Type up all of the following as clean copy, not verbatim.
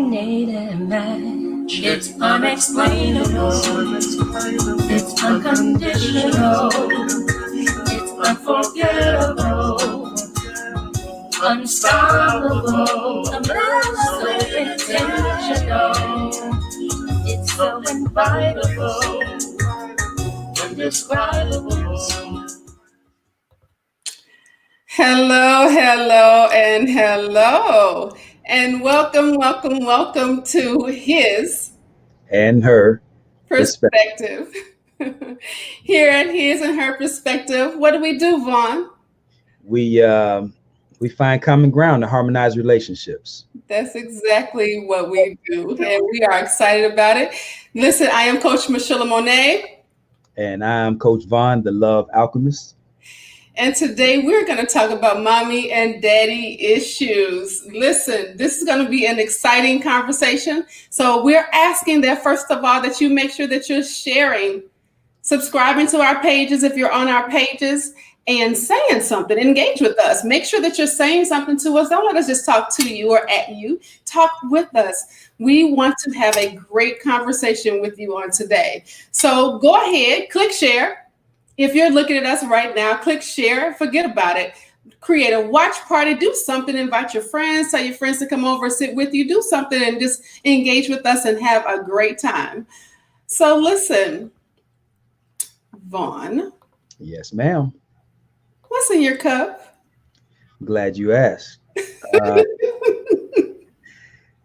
need a match. It's unexplainable. It's unconditional. It's unforgettable. Unstoppable. I'm so intentional. It's so invitable. Indescribable. Hello, and welcome to his and her perspective. Here at his and her perspective, what do we do, Vaun? We find common ground to harmonize relationships. That's exactly what we do, and we are excited about it. Listen, I am Coach Michelamonè. And I am Coach Vaun, the Love Alchemist. And today we're going to talk about mommy and daddy issues. Listen, this is going to be an exciting conversation. So we're asking that, first of all, that you make sure that you're sharing, subscribing to our pages if you're on our pages, and saying something. Engage with us. Make sure that you're saying something to us. Don't let us just talk to you or at you. Talk with us. We want to have a great conversation with you on today. So go ahead, click share. If you're looking at us right now, click share, forget about it. Create a watch party, do something, invite your friends, tell your friends to come over, sit with you, do something and just engage with us and have a great time. So listen, Vaun. Yes, ma'am. What's in your cup? Glad you asked.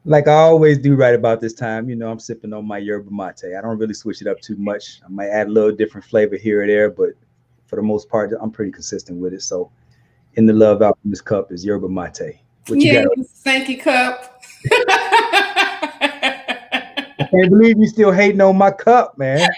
Like I always do right about this time, you know, I'm sipping on my yerba mate. I don't really switch it up too much. I might add a little different flavor here or there, but for the most part, I'm pretty consistent with it. So in the Love Alchemist cup is yerba mate. What you got? Thank you, cup. I can't believe you still hating on my cup, man.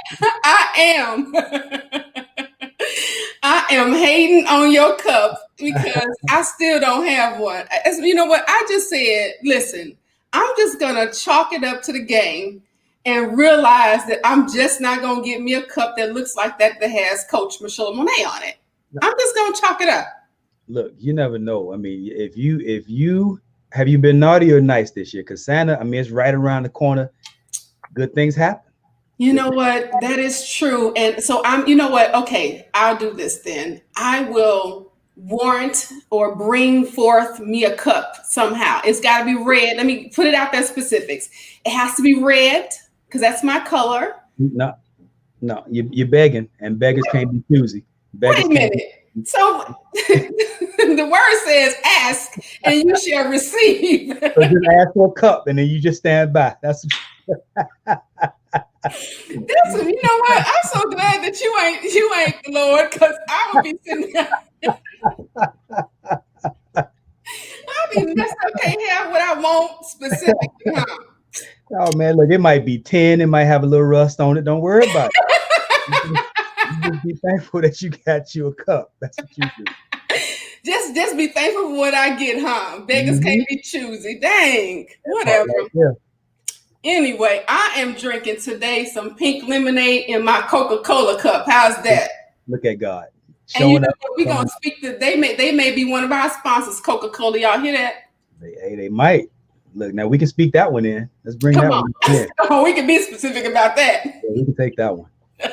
I am hating on your cup because I still don't have one. You know what? I just said, listen, I'm just going to chalk it up to the game and realize that I'm just not going to get me a cup that looks like that has Coach Michelamonè on it. I'm just going to chalk it up. Look, you never know. I mean, if you have you been naughty or nice this year? Because Santa, I mean, it's right around the corner. Good things happen. You know what? That is true. And so you know what? Okay, I'll do this then. I will warrant or bring forth me a cup somehow. It's got to be red. Let me put it out there specifics. It has to be red because that's my color. No, you're begging, and beggars can't be choosy. Wait a minute. So the word says ask and you shall receive. So just ask for a cup and then you just stand by. That's you know what? I'm so glad that you ain't the Lord, because I would be sitting there. I'll be messed up, can't have what I want specifically. Huh? Oh man, look, it might be 10, it might have a little rust on it. Don't worry about it. You just be thankful that you got you a cup. That's what you do. Just be thankful for what I get, huh? Beggars can't be choosy. Dang. Whatever. Yeah. Anyway, I am drinking today some pink lemonade in my Coca-Cola cup. How's that? Look at God. And you know what? We're going to speak to, they may be one of our sponsors, Coca-Cola. Y'all hear that? They might. Look, now we can speak that one in. Let's bring that one in. Oh, we can be specific about that. Yeah, we can take that one. So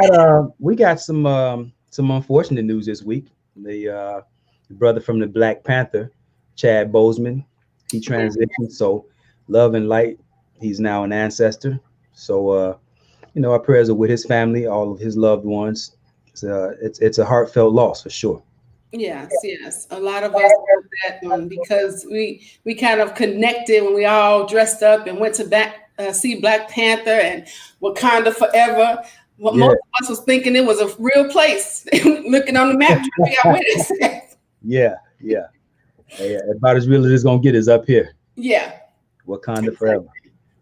look, we got some unfortunate news this week. The brother from the Black Panther, Chad Boseman, he transitioned. So love and light, he's now an ancestor. So you know, our prayers are with his family, all of his loved ones. It's a heartfelt loss for sure. Yes. A lot of us have that one because we kind of connected when we all dressed up and went to see Black Panther and Wakanda Forever. Well, most of us was thinking it was a real place. Looking on the map, trying to figure out where it's at. Yeah. About as real as it's gonna get is up here. Yeah. Wakanda forever.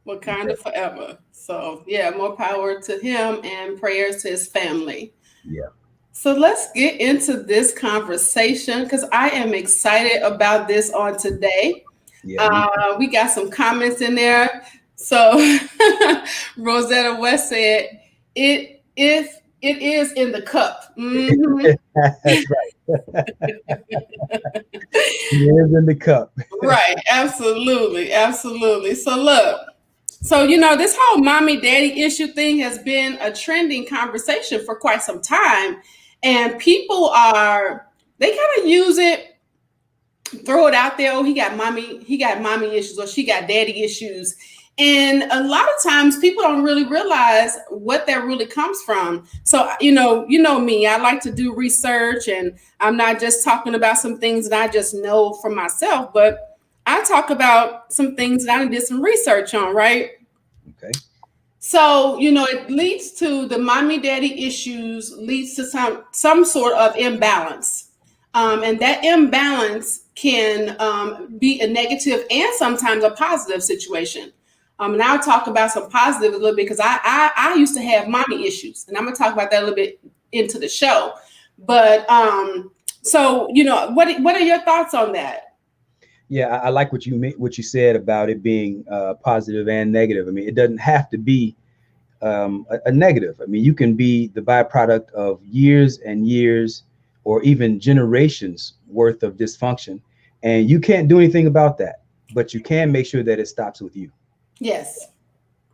Wakanda forever. So yeah, more power to him and prayers to his family. Yeah. So let's get into this conversation because I am excited about this on today. Yeah, we got some comments in there. So Rosetta West said, if It is in the cup. Mhm. That's right. It is in the cup. Right. Absolutely. Absolutely. So look. So, this whole mommy daddy issue thing has been a trending conversation for quite some time. And people they kind of use it, throw it out there. Oh, he got mommy issues, or she got daddy issues. And a lot of times people don't really realize what that really comes from. So, me, I like to do research, and I'm not just talking about some things that I just know for myself, but I talk about some things that I did some research on, right? Okay. So, it leads to the mommy daddy issues, leads to some sort of imbalance. And that imbalance can be a negative and sometimes a positive situation. And I'll talk about some positive a little bit, because I used to have mommy issues, and I'm gonna talk about that a little bit into the show. But so what are your thoughts on that? Yeah, I like what you said about it being positive and negative. I mean, it doesn't have to be a negative. I mean, you can be the byproduct of years and years, or even generations worth of dysfunction, and you can't do anything about that. But you can make sure that it stops with you. Yes.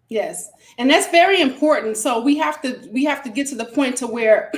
Yes. And that's very important. So we have to get to the point to where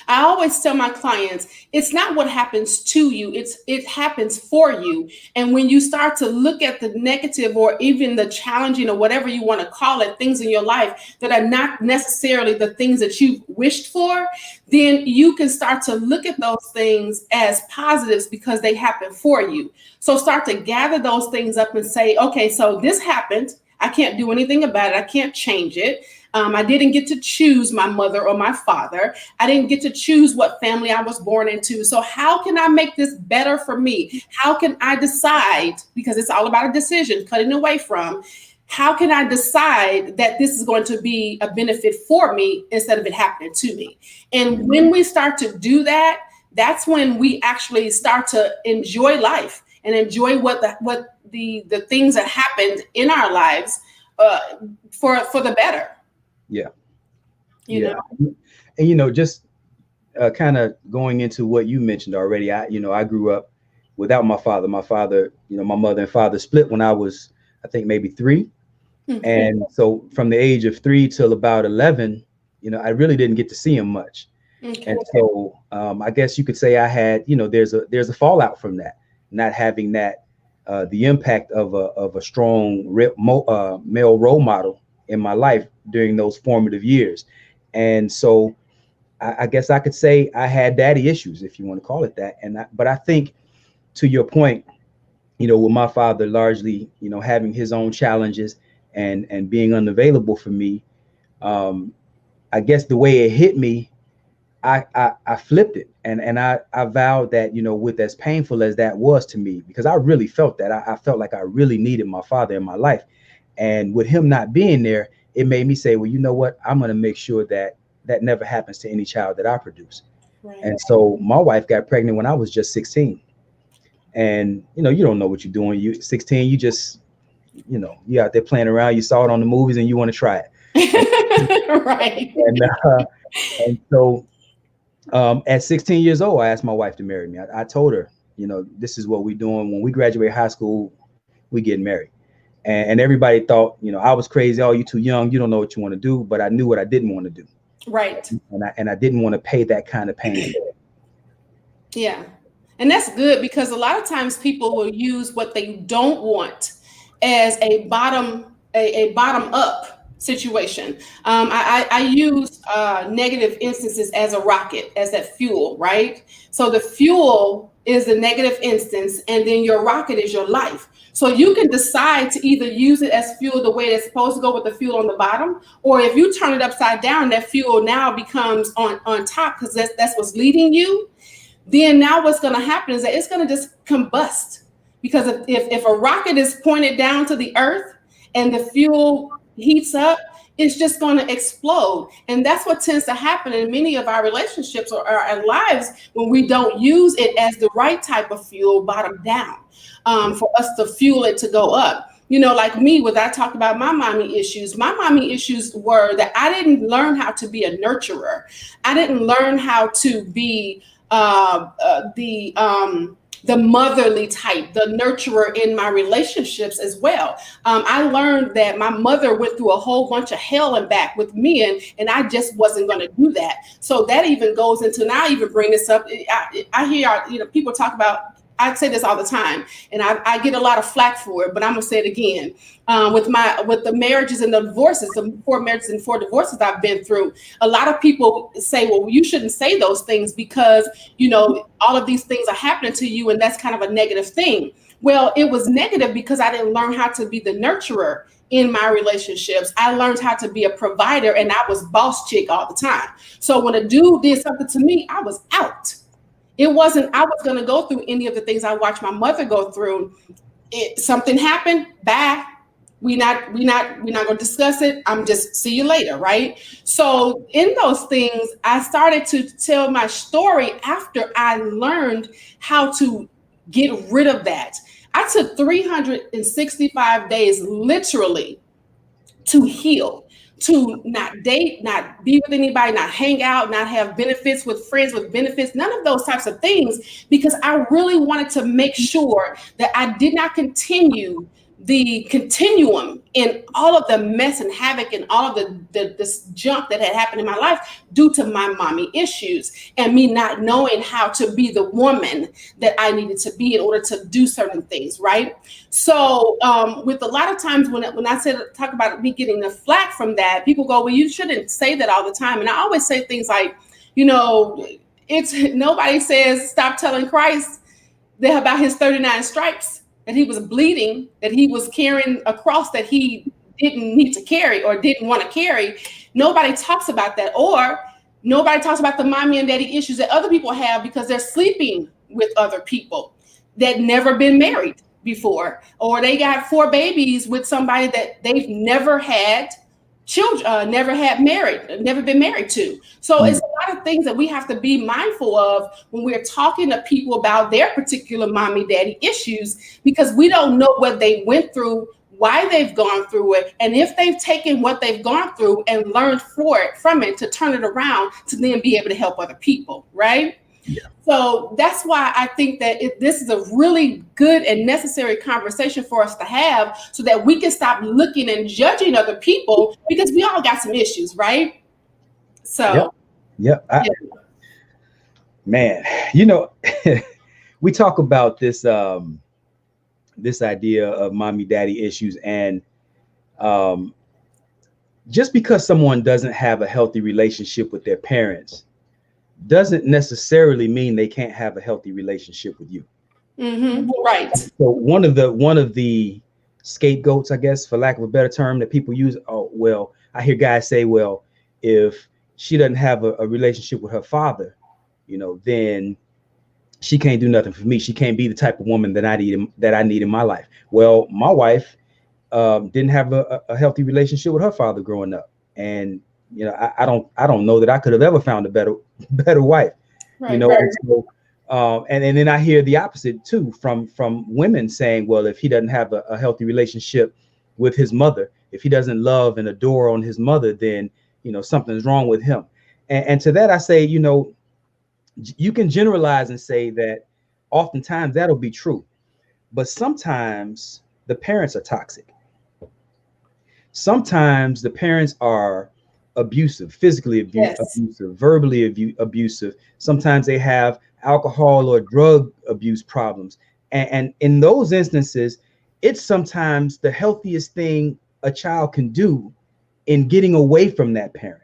I always tell my clients, it's not what happens to you, it happens for you. And when you start to look at the negative, or even the challenging, or whatever you want to call it, things in your life that are not necessarily the things that you wished for, then you can start to look at those things as positives, because they happen for you. So start to gather those things up and say, okay, so this happened. I can't do anything about it. I can't change it. I didn't get to choose my mother or my father. I didn't get to choose what family I was born into. So how can I make this better for me? How can I decide? Because it's all about a decision, cutting away from. How can I decide that this is going to be a benefit for me instead of it happening to me? And when we start to do that, that's when we actually start to enjoy life and enjoy what the things that happened in our lives for the better. Yeah. You know? And just kind of going into what you mentioned already, I grew up without my father. My father, my mother and father split when I was, I think, maybe 3. Mm-hmm. And so from the age of 3 till about 11, I really didn't get to see him much. Okay. And so I guess you could say I had, there's a fallout from that, not having that, the impact of a strong male role model in my life during those formative years. And so I guess I could say I had daddy issues, if you want to call it that. But I think, to your point, with my father largely, having his own challenges and being unavailable for me, I guess the way it hit me, I flipped it, and I vowed that, with as painful as that was to me, because I really felt that I felt like I really needed my father in my life, and with him not being there, it made me say, well, you know what, I'm going to make sure that never happens to any child that I produce. Right. And so my wife got pregnant when I was just 16, and you don't know what you're doing. You 16, you just you out there playing around. You saw it on the movies and you want to try it. Right. And so at 16 years old, I asked my wife to marry me. I told her, this is what we're doing. When we graduate high school, we get married. And everybody thought, I was crazy. Oh, you're too young. You don't know what you want to do. But I knew what I didn't want to do. Right. And I didn't want to pay that kind of pain. Yeah. And that's good, because a lot of times people will use what they don't want as a bottom up situation. I use negative instances as a rocket, as that fuel, right? So the fuel is the negative instance, and then your rocket is your life. So you can decide to either use it as fuel the way it's supposed to go, with the fuel on the bottom, or if you turn it upside down, that fuel now becomes on top, because that's what's leading you. Then now what's going to happen is that it's going to just combust, because if a rocket is pointed down to the earth and the fuel heats up, it's just going to explode. And that's what tends to happen in many of our relationships or our lives, when we don't use it as the right type of fuel, bottom down, for us to fuel it to go up. you know, like me, when I talked about my mommy issues were that I didn't learn how to be a nurturer. I didn't learn how to be the motherly type, the nurturer in my relationships as well. I learned that my mother went through a whole bunch of hell and back with me, and I just wasn't going to do that. So that even goes into, and I even bring this up. I hear, you know, people talk about, I say this all the time, and I get a lot of flack for it, but I'm gonna say it again. With the marriages and the divorces, the 4 marriages and 4 divorces I've been through, a lot of people say, well, you shouldn't say those things because, you know, all of these things are happening to you, and that's kind of a negative thing. Well, it was negative because I didn't learn how to be the nurturer in my relationships. I learned how to be a provider, and I was boss chick all the time. So when a dude did something to me, I was out. It wasn't, I was going to go through any of the things I watched my mother go through. Something happened, bye. We're not going to discuss it. I'm just see you later, right? So in those things, I started to tell my story after I learned how to get rid of that. I took 365 days literally to heal, to not date, not be with anybody, not hang out, not have benefits with friends with benefits, none of those types of things, because I really wanted to make sure that I did not continue the continuum in all of the mess and havoc and all of this junk that had happened in my life due to my mommy issues and me not knowing how to be the woman that I needed to be in order to do certain things, right? So with a lot of times when I talk about me getting the flack from that, people go, well, you shouldn't say that all the time. And I always say things like, you know, it's nobody says stop telling Christ about his 39 stripes, that he was bleeding, that he was carrying a cross that he didn't need to carry or didn't want to carry. Nobody talks about that. Or nobody talks about the mommy and daddy issues that other people have because they're sleeping with other people that never been married before, or they got 4 babies with somebody that they've never had children, never been married to. So it's a lot of things that we have to be mindful of when we're talking to people about their particular mommy daddy issues, because we don't know what they went through, why they've gone through it, and if they've taken what they've gone through and learned from it to turn it around to then be able to help other people, right? Yeah. So that's why I think that this is a really good and necessary conversation for us to have so that we can stop looking and judging other people, because we all got some issues, right? So, Yep. Man, you know, we talk about this this idea of mommy daddy issues, and just because someone doesn't have a healthy relationship with their parents doesn't necessarily mean they can't have a healthy relationship with you. Mm-hmm. Right. So one of the scapegoats, I guess, for lack of a better term, that people use, oh, well, I hear guys say, well, if she doesn't have a relationship with her father, you know, then she can't do nothing for me. She can't be the type of woman that I need in my life. Well, my wife didn't have a healthy relationship with her father growing up, and you know, I don't know that I could have ever found a better wife, right, you know. Right. And then I hear the opposite too from women saying, well, if he doesn't have a healthy relationship with his mother, if he doesn't love and adore on his mother, then, you know, something's wrong with him. And to that I say, you know, you can generalize and say that oftentimes that'll be true, but sometimes the parents are toxic. Sometimes the parents are abusive, physically abusive, verbally abusive. Sometimes they have alcohol or drug abuse problems. And in those instances, it's sometimes the healthiest thing a child can do in getting away from that parent,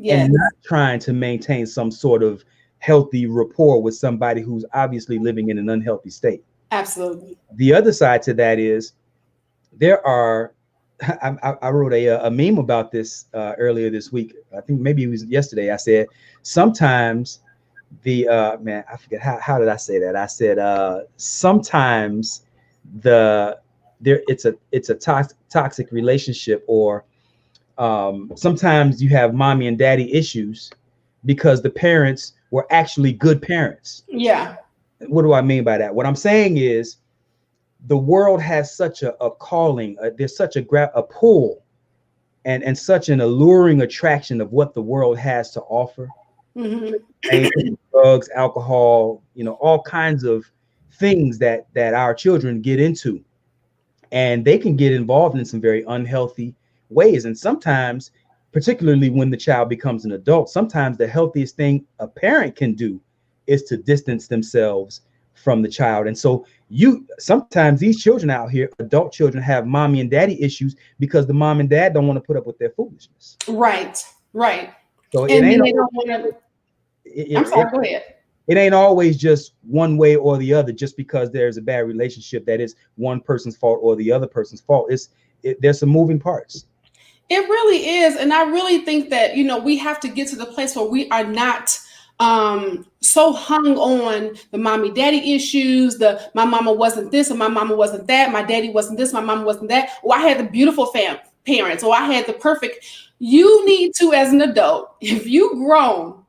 and not trying to maintain some sort of healthy rapport with somebody who's obviously living in an unhealthy state. Absolutely. The other side to that is I wrote a meme about this earlier this week. I think maybe it was yesterday. I said, sometimes I forget how did I say that? I said sometimes it's a toxic relationship, or sometimes you have mommy and daddy issues because the parents were actually good parents. Yeah. What do I mean by that? What I'm saying is, the world has such a calling, there's such a pull and such an alluring attraction of what the world has to offer. Drugs, alcohol, all kinds of things that our children get into, and they can get involved in some very unhealthy ways. And sometimes, particularly when the child becomes an adult, sometimes the healthiest thing a parent can do is to distance themselves from the child. And so sometimes these children out here, adult children, have mommy and daddy issues because the mom and dad don't want to put up with their foolishness. Right. So And then they don't want to. I'm sorry, go ahead. It ain't always just one way or the other, just because there's a bad relationship that is one person's fault or the other person's fault. There's some moving parts. It really is. And I really think that, we have to get to the place where we are not so hung on the mommy daddy issues, my mama wasn't this and my mama wasn't that, my daddy wasn't this, my mama wasn't that, or I had the beautiful parents, or I had the perfect. You need to, as an adult, if you grown,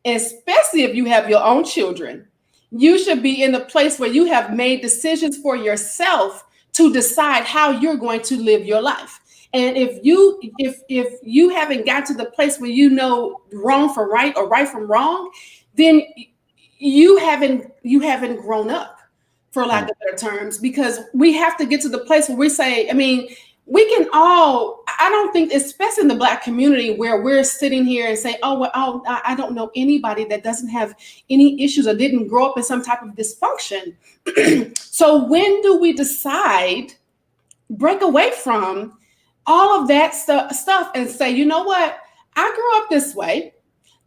especially if you have your own children, you should be in the place where you have made decisions for yourself to decide how you're going to live your life. And if you haven't got to the place where you know wrong from right or right from wrong, then you haven't grown up, for lack of better terms, because we have to get to the place where we say, we can all, I don't think, especially in the Black community, where we're sitting here and saying, I don't know anybody that doesn't have any issues or didn't grow up in some type of dysfunction. So when do we decide, break away from all of that stuff and say, you know what, I grew up this way.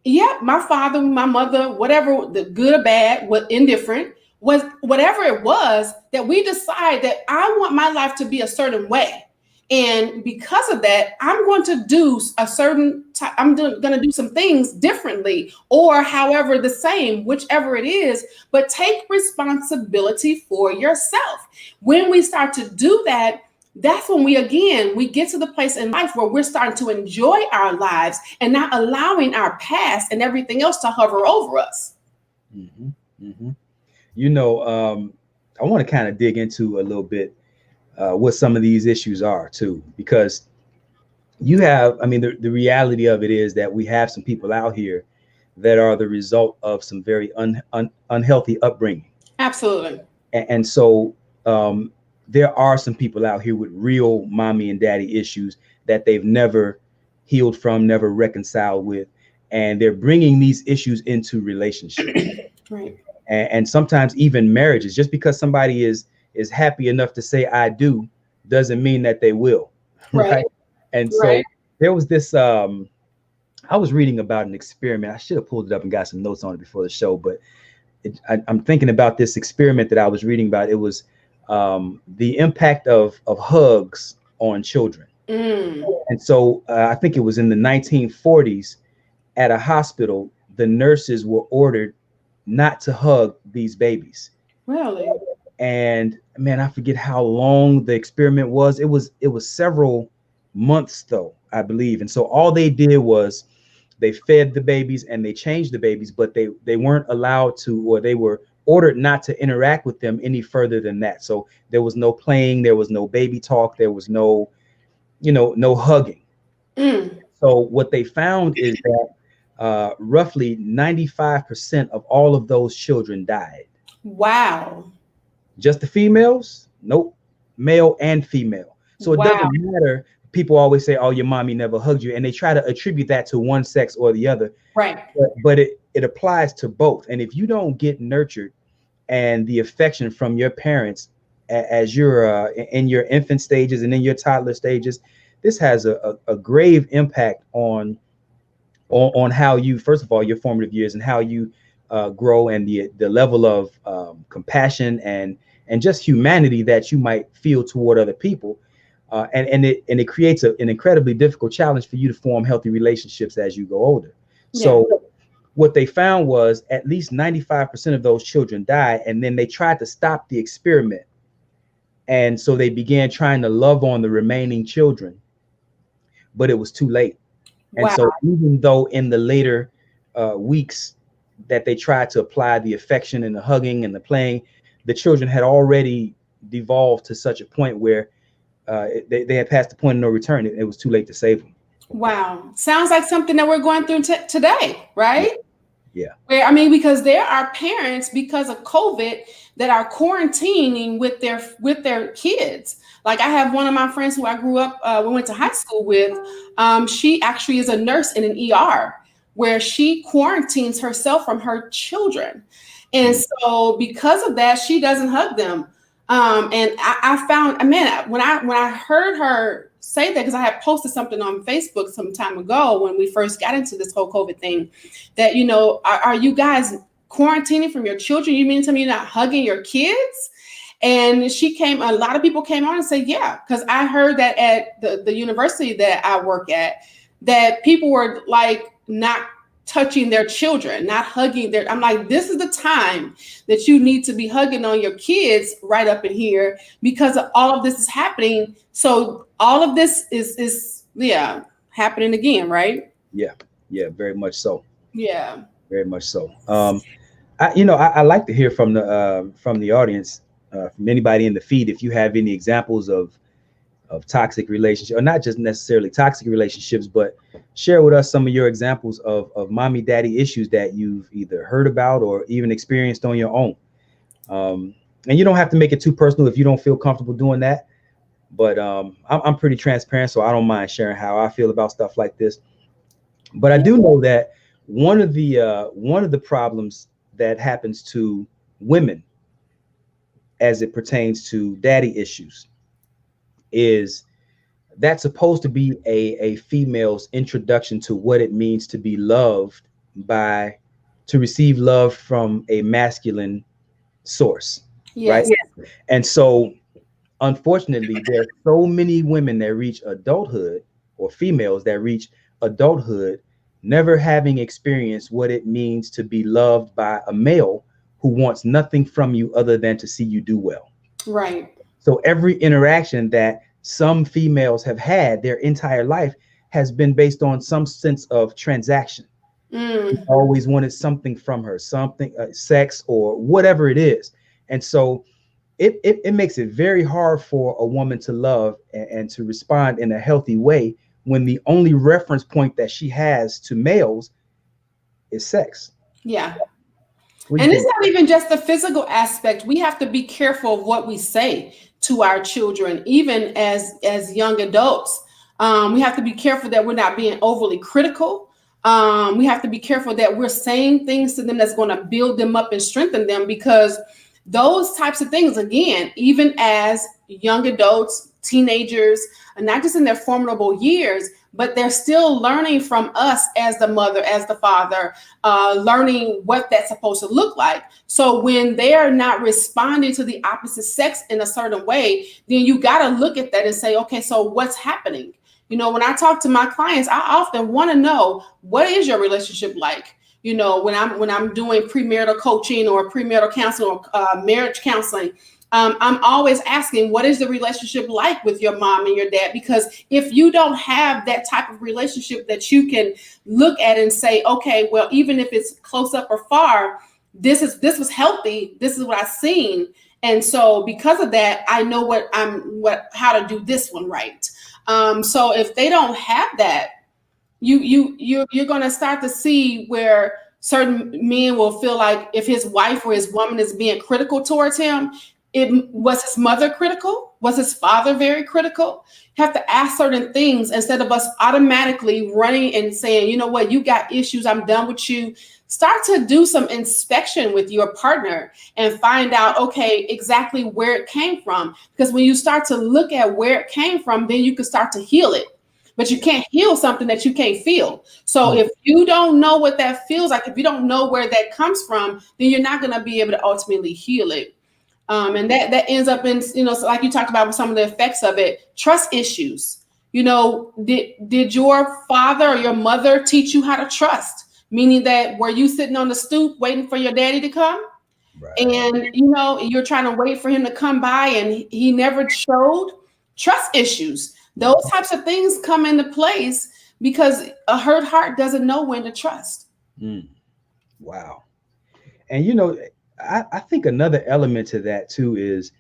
Yeah, my father, my mother, whatever, the good or bad, what indifferent, was whatever it was, that we decide that I want my life to be a certain way. And because of that, I'm going to do going to do some things differently, or however the same, whichever it is, but take responsibility for yourself. When we start to do that, that's when we get to the place in life where we're starting to enjoy our lives and not allowing our past and everything else to hover over us. I want to kind of dig into a little bit what some of these issues are too, because the reality of it is that we have some people out here that are the result of some very unhealthy upbringing. Absolutely. And so there are some people out here with real mommy and daddy issues that they've never healed from, never reconciled with, and they're bringing these issues into relationships. Right. And sometimes even marriages. Just because somebody is happy enough to say I do doesn't mean that they will. Right. And so there was this, I was reading about an experiment. I should have pulled it up and got some notes on it before the show, but I'm thinking about this experiment that I was reading about. It was the impact of hugs on children. And so I think it was in the 1940s at a hospital, the nurses were ordered not to hug these babies. Really? And man, I forget how long the experiment was. It was several months though, I believe. And so all they did was they fed the babies and they changed the babies, but they weren't allowed to, or they were ordered not to interact with them any further than that. So there was no playing, there was no baby talk, there was no hugging. So what they found is that roughly 95% of all of those children died. Wow. Just the females? Nope. Male and female. So it doesn't matter. People always say, oh, your mommy never hugged you. And they try to attribute that to one sex or the other. Right. But it applies to both. And if you don't get nurtured and the affection from your parents as you're in your infant stages and in your toddler stages, this has a grave impact on how you, first of all, your formative years and how you grow, and the level of compassion and just humanity that you might feel toward other people. And it creates an incredibly difficult challenge for you to form healthy relationships as you go older. Yeah. So what they found was at least 95% of those children died, and then they tried to stop the experiment. And so they began trying to love on the remaining children, but it was too late. And so even though in the later weeks that they tried to apply the affection and the hugging and the playing, the children had already devolved to such a point where they had passed the point of no return. It was too late to save them. Wow. Sounds like something that we're going through today, right? Yeah. Where, I mean, because there are parents, because of COVID, that are quarantining with their kids. Like, I have one of my friends who I grew up, we went to high school with. She actually is a nurse in an ER where she quarantines herself from her children. And so because of that, she doesn't hug them. And I found, man, when I heard her say that, because I had posted something on Facebook some time ago when we first got into this whole COVID thing, that, you know, are you guys quarantining from your children? You mean to me you're not hugging your kids? And a lot of people came on and said, yeah, because I heard that at the university that I work at, that people were like not touching their children, not hugging their, I'm like, this is the time that you need to be hugging on your kids right up in here, because all of this is happening. So all of this is happening again, right? Yeah, very much so. Yeah. Very much so. I like to hear from the audience, from anybody in the feed, if you have any examples of toxic relationships, or not just necessarily toxic relationships, but share with us some of your examples of mommy daddy issues that you've either heard about or even experienced on your own. And you don't have to make it too personal if you don't feel comfortable doing that. But I'm pretty transparent, so I don't mind sharing how I feel about stuff like this. But I do know that one of the problems that happens to women as it pertains to daddy issues is that's supposed to be a female's introduction to what it means to be loved to receive love from a masculine source. Yes. Right? And so unfortunately, there are so many women that reach adulthood, or females that reach adulthood, never having experienced what it means to be loved by a male who wants nothing from you other than to see you do well. Right. So every interaction that some females have had their entire life has been based on some sense of transaction. Always wanted something from her, something, sex or whatever it is. And so it makes it very hard for a woman to love and to respond in a healthy way when the only reference point that she has to males is sex. Yeah. And it's not even just the physical aspect. We have to be careful of what we say to our children, even as young adults. We have to be careful that we're not being overly critical. We have to be careful that we're saying things to them that's going to build them up and strengthen them, because those types of things, again, even as young adults, teenagers, and not just in their formidable years, but they're still learning from us as the mother, as the father, learning what that's supposed to look like. So when they are not responding to the opposite sex in a certain way, then you got to look at that and say, okay, so what's happening? You know, when I talk to my clients, I often want to know, what is your relationship like? You know, when I'm doing premarital coaching or premarital counseling or marriage counseling, I'm always asking, what is the relationship like with your mom and your dad? Because if you don't have that type of relationship that you can look at and say, okay, well, even if it's close up or far, this was healthy. This is what I've seen. And so because of that, I know how to do this one right. So if they don't have that, you're going to start to see where certain men will feel like if his wife or his woman is being critical towards him, was his mother critical? Was his father very critical? You have to ask certain things instead of us automatically running and saying, you know what, you got issues, I'm done with you. Start to do some inspection with your partner and find out, okay, exactly where it came from. Because when you start to look at where it came from, then you can start to heal it. But you can't heal something that you can't feel. So if you don't know what that feels like, if you don't know where that comes from, then you're not going to be able to ultimately heal it. And that ends up in, you know, so like you talked about with some of the effects of it, trust issues. You know, did your father or your mother teach you how to trust? Meaning that, were you sitting on the stoop waiting for your daddy to come? Right. And, you know, you're trying to wait for him to come by and he never showed? Trust issues. Those types of things come into place because a hurt heart doesn't know when to trust. Wow. And, you know, I think another element to that too is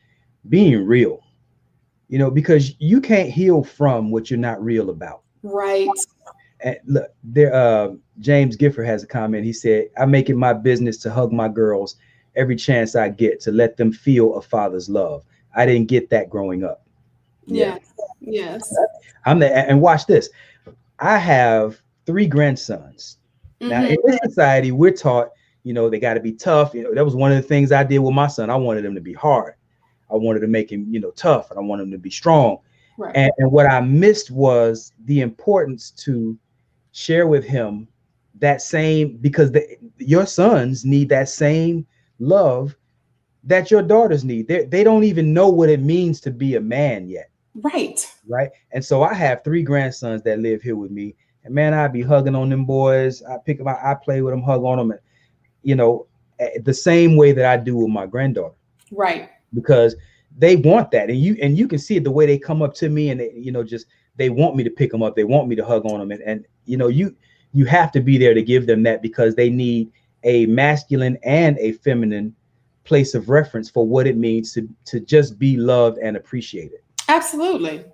being real, because you can't heal from what you're not real about. Right. And look, James Gifford has a comment. He said, I make it my business to hug my girls every chance I get, to let them feel a father's love. I didn't get that growing up. Yeah. Yes. And watch this. I have 3 grandsons. Now, in this society, we're taught, they got to be tough. That was one of the things I did with my son. I wanted him to be hard. I wanted to make him, tough, and I wanted him to be strong. Right. And what I missed was the importance to share with him that same, because your sons need that same love that your daughters need. They don't even know what it means to be a man yet. Right. Right. And so I have 3 grandsons that live here with me. And man, I'd be hugging on them boys. I pick them out, I play with them, hug on them, and, the same way that I do with my granddaughter. Right. Because they want that. And you can see it the way they come up to me, and they, they want me to pick them up. They want me to hug on them. And you have to be there to give them that, because they need a masculine and a feminine place of reference for what it means to just be loved and appreciated. Absolutely.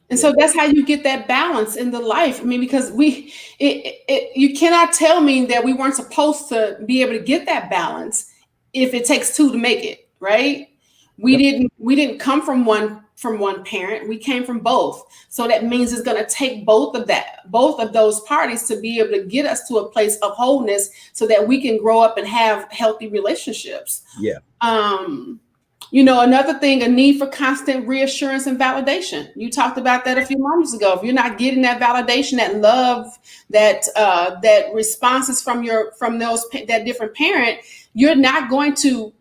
And so that's how you get that balance in the life. I mean, because you cannot tell me that we weren't supposed to be able to get that balance if it takes 2 to make it, right? We didn't come from one parent. We came from both. So that means it's going to take both of those parties to be able to get us to a place of wholeness, so that we can grow up and have healthy relationships. Yeah. Another thing, a need for constant reassurance and validation. You talked about that a few moments ago. If you're not getting that validation, that love, that responses from that different parent, you're not going to.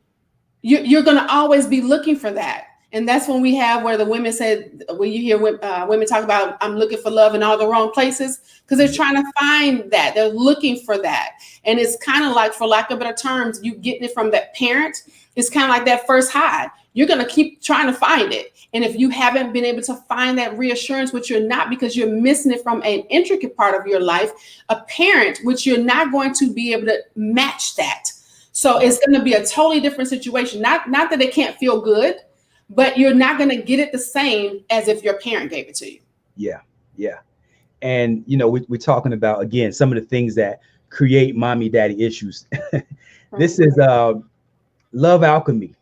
You're going to always be looking for that. And that's when we have where the women said, when you hear women talk about, I'm looking for love in all the wrong places, because they're trying to find that. They're looking for that. And it's kind of like, for lack of better terms, you getting it from that parent. It's kind of like that first high. You're going to keep trying to find it. And if you haven't been able to find that reassurance, which you're not, because you're missing it from an intricate part of your life, a parent, which you're not going to be able to match that. So it's going to be a totally different situation. Not that it can't feel good, but you're not going to get it the same as if your parent gave it to you. Yeah. Yeah. And, we're talking about, again, some of the things that create mommy daddy issues. This is Love Alchemy.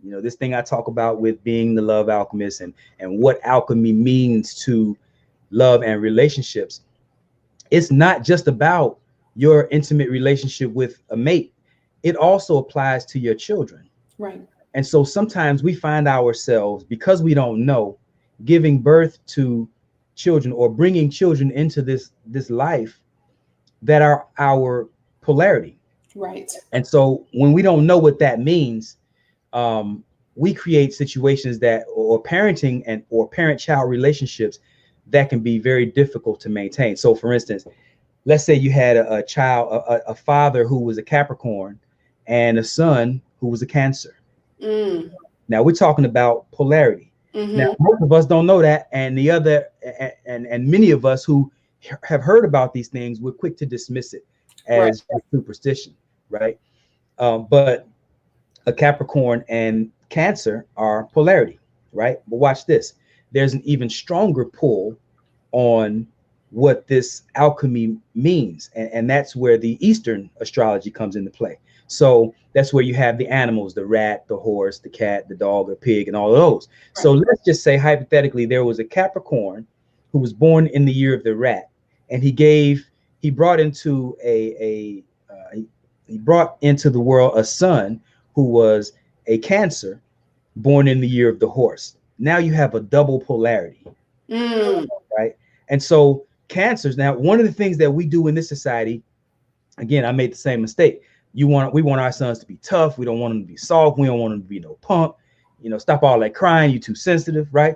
This thing I talk about with being the Love Alchemist, and what alchemy means to love and relationships. It's not just about your intimate relationship with a mate. It also applies to your children. Right. And so sometimes we find ourselves, because we don't know, giving birth to children or bringing children into this life that are our polarity. Right. And so when we don't know what that means, we create situations or parenting or parent-child relationships that can be very difficult to maintain. So for instance, let's say you had a child, a father who was a Capricorn and a son who was a Cancer. Now we're talking about polarity. Now most of us don't know that, and and many of us who have heard about these things, we're quick to dismiss it as superstition, right? But a Capricorn and Cancer are polarity, right? But watch this. There's an even stronger pull on what this alchemy means, and that's where the Eastern astrology comes into play. So that's where you have the animals, the rat, the horse, the cat, the dog, the pig, and all of those. Right. So let's just say hypothetically there was a Capricorn who was born in the year of the rat, and he brought into the world a son who was a Cancer born in the year of the horse. Now you have a double polarity, right? And so Cancers, now one of the things that we do in this society, again, I made the same mistake. We want our sons to be tough. We don't want them to be soft. We don't want them to be no punk. Stop all that crying. You're too sensitive, right?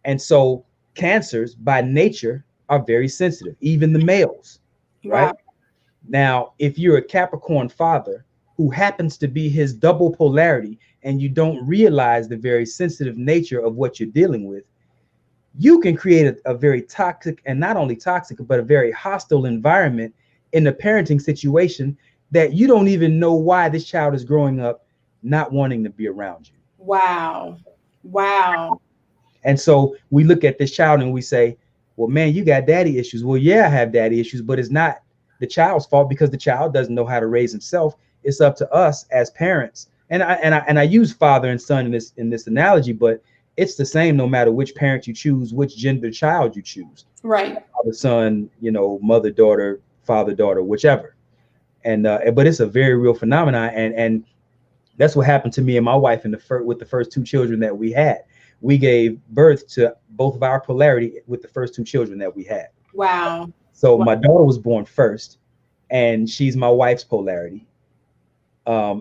And so Cancers by nature are very sensitive, even the males, right? Wow. Now, if you're a Capricorn father who happens to be his double polarity, and you don't realize the very sensitive nature of what you're dealing with, you can create a very toxic, and not only toxic, but a very hostile environment in the parenting situation that you don't even know why this child is growing up not wanting to be around you. Wow. Wow. And so we look at this child and we say, well, man, you got daddy issues. Well, yeah, I have daddy issues, but it's not the child's fault because the child doesn't know how to raise himself. It's up to us as parents. And I use father and son in this analogy, but it's the same no matter which parent you choose, which gender child you choose. Right. Father, son, mother, daughter, father, daughter, whichever. And but it's a very real phenomenon, and that's what happened to me and my wife with the first two children that we had. We gave birth to both of our polarity with the first two children that we had. Wow. So my daughter was born first, and she's my wife's polarity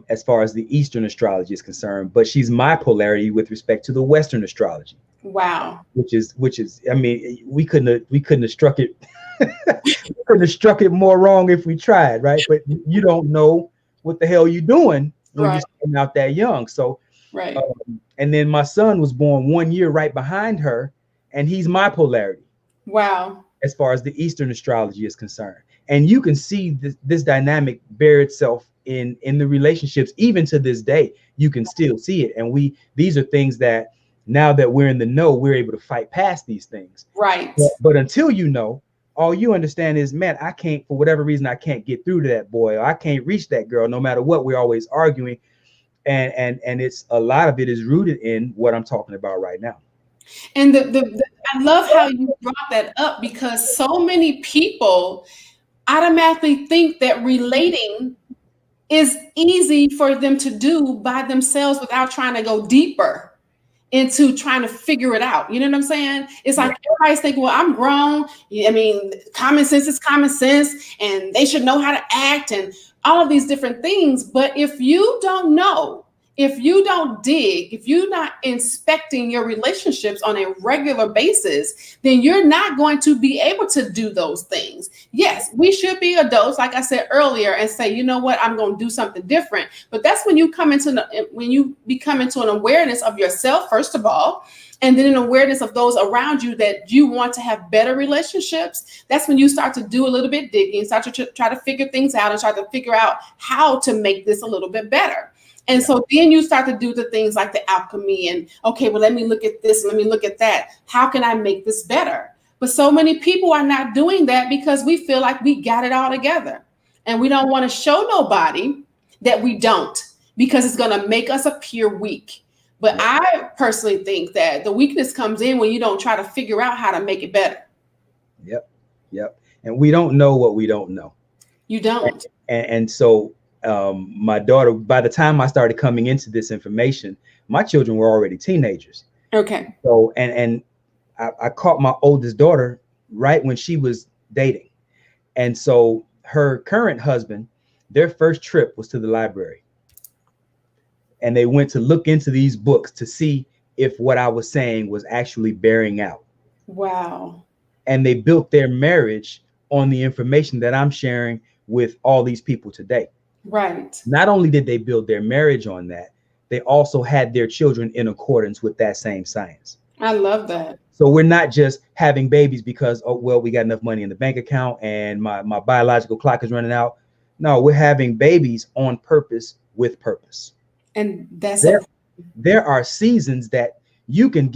as far as the Eastern astrology is concerned, but she's my polarity with respect to the Western astrology. Wow. Which is, I mean, we couldn't have struck it. We couldn't have struck it more wrong if we tried, right? But you don't know what the hell you're doing when you're starting out that young. So, right. And then my son was born 1 year right behind her, and he's my polarity. Wow. As far as the Eastern astrology is concerned. And you can see this dynamic bear itself in the relationships, even to this day. You can still see it. And these are things that now that we're in the know, we're able to fight past these things. Right. But until you know, all you understand is, man, I can't, for whatever reason, I can't get through to that boy, or I can't reach that girl, no matter what. We're always arguing. And it's a lot of it is rooted in what I'm talking about right now. And I love how you brought that up, because so many people automatically think that relating is easy for them to do by themselves without trying to go deeper into trying to figure it out. You know what I'm saying? It's like everybody's thinking, well, I'm grown. I mean, common sense is common sense, and they should know how to act and all of these different things. But if you don't know, if you don't dig, if you're not inspecting your relationships on a regular basis, then you're not going to be able to do those things. Yes, we should be adults, like I said earlier, and say, you know what, I'm going to do something different. But that's when you when you become into an awareness of yourself, first of all, and then an awareness of those around you that you want to have better relationships. That's when you start to do a little bit digging, start to try to figure things out and try to figure out how to make this a little bit better. And so then you start to do the things like the alchemy and, okay, well, let me look at this. Let me look at that. How can I make this better? But so many people are not doing that because we feel like we got it all together. And we don't want to show nobody that we don't, because it's going to make us appear weak. But I personally think that the weakness comes in when you don't try to figure out how to make it better. Yep. And we don't know what we don't know. You don't. And so my daughter, by the time I started coming into this information, my children were already teenagers. Okay. So, and I caught my oldest daughter right when she was dating. And so her current husband, their first trip was to the library. And they went to look into these books to see if what I was saying was actually bearing out. Wow. And they built their marriage on the information that I'm sharing with all these people today. Right. Not only did they build their marriage on that, they also had their children in accordance with that same science. I love that. So we're not just having babies because, oh, well, we got enough money in the bank account and my biological clock is running out. No, we're having babies on purpose with purpose. And that's there are seasons that you can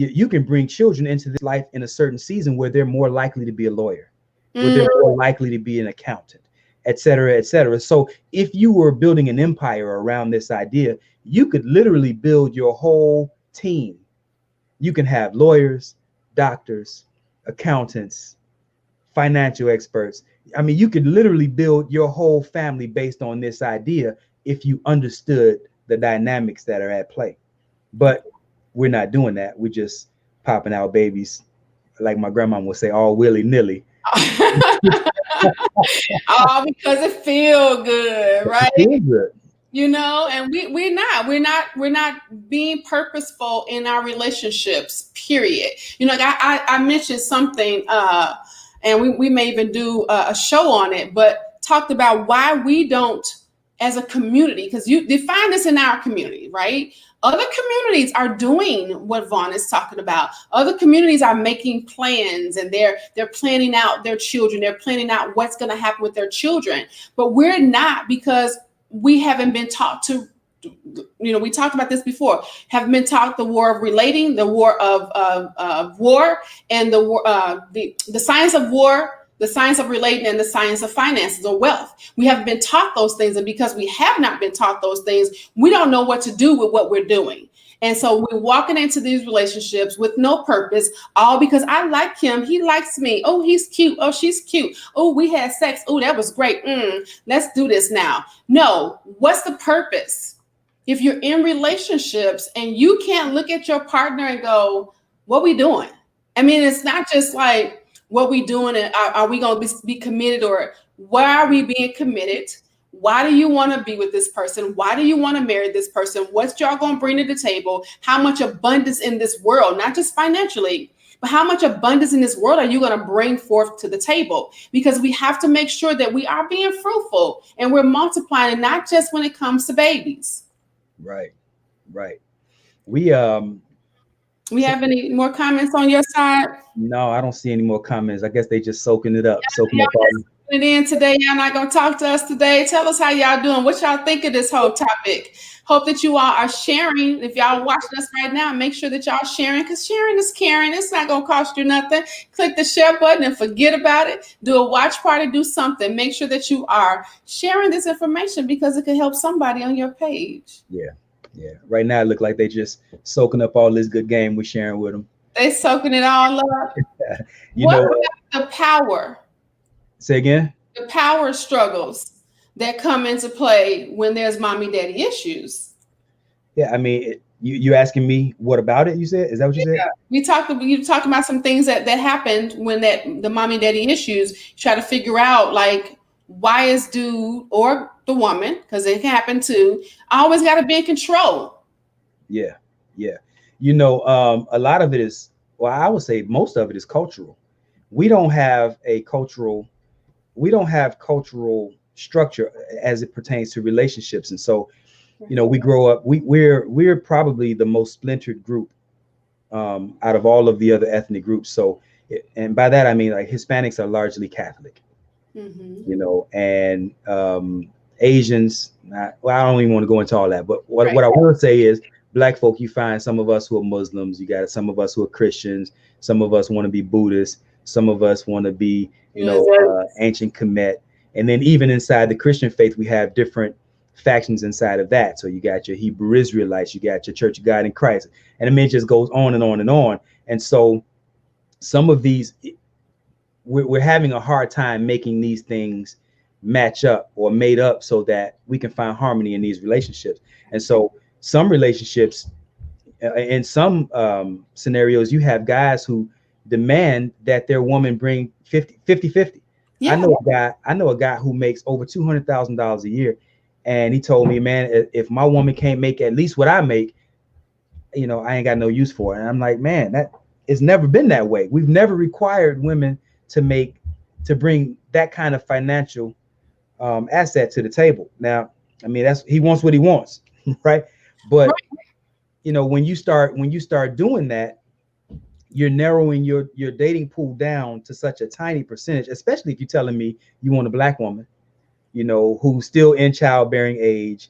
bring children into this life in a certain season where they're more likely to be a lawyer, where they're more likely to be an accountant, et cetera, et cetera. So if you were building an empire around this idea, you could literally build your whole team. You can have lawyers, doctors, accountants, financial experts. I mean, you could literally build your whole family based on this idea if you understood the dynamics that are at play. But we're not doing that. We're just popping out babies, like my grandma would say, all willy-nilly. Oh, because it feels good, right? It feels good. You know, and we're not being purposeful in our relationships, period. You know, like I mentioned something, and we may even do a show on it, but talked about why we don't, as a community, because you define this in our community, right? Other communities are doing what Vaun is talking about. Other communities are making plans, and they're planning out their children. They're planning out what's going to happen with their children. But we're not, because we haven't been taught to we talked about this before, have been taught the war of relating, the war of war, and the war, the science of war, the science of relating, and the science of finances or wealth. We have been taught those things, and because we have not been taught those things, we don't know what to do with what we're doing. And so we're walking into these relationships with no purpose, all because I like him, he likes me. Oh, he's cute. Oh, she's cute. Oh, we had sex. Oh, that was great. Let's do this now. No, what's the purpose? If you're in relationships and you can't look at your partner and go, what we doing? I mean, it's not just like what we doing and are we going to be committed, or why are we being committed? Why do you want to be with this person? Why do you want to marry this person? What's y'all going to bring to the table? How much abundance in this world, not just financially, but how much abundance in this world are you going to bring forth to the table? Because we have to make sure that we are being fruitful and we're multiplying, not just when it comes to babies. Right. We have any more comments on your side? No, I don't see any more comments. I guess they just soaking it up. It in today. Y'all not gonna talk to us today. Tell us how y'all doing. What y'all think of this whole topic? Hope that you all are sharing. If y'all watching us right now, make sure that y'all sharing, because sharing is caring. It's not gonna cost you nothing. Click the share button and forget about it. Do a watch party, do something. Make sure that you are sharing this information because it can help somebody on your page. Yeah. Right now it look like they just soaking up all this good game we're sharing with them. They soaking it all up. What about the power? Say again? The power struggles that come into play when there's mommy daddy issues. Yeah, I mean, you asking me what about it? You said, is that what you said? You talked about some things that happened when the mommy daddy issues. Try to figure out, like, why is dude or the woman, because it can happen too, always got to be in control. Yeah. A lot of it is, well, I would say most of it is cultural. We don't have cultural structure as it pertains to relationships. And so, we grow up, we're probably the most splintered group out of all of the other ethnic groups. So, and by that, I mean, like, Hispanics are largely Catholic, and Asians, I don't even want to go into all that, but what I will say is, Black folk, you find some of us who are Muslims, you got some of us who are Christians, some of us want to be Buddhists, some of us want to be, ancient Kemet. And then even inside the Christian faith, we have different factions inside of that. So you got your Hebrew Israelites, you got your Church of God in Christ, and I mean, it just goes on and on and on. And so some of these, we're having a hard time making these things match up or made up so that we can find harmony in these relationships. And so some relationships, in some scenarios, you have guys who demand that their woman bring 50-50. Yeah. I know a guy who makes over $200,000 a year, and he told me, man, if my woman can't make at least what I make, I ain't got no use for it. And I'm like, man, that it's never been that way. We've never required women to bring that kind of financial asset to the table. Now, I mean, he wants what he wants, right? But when you start doing that, you're narrowing your dating pool down to such a tiny percentage, especially if you're telling me you want a Black woman, who's still in childbearing age.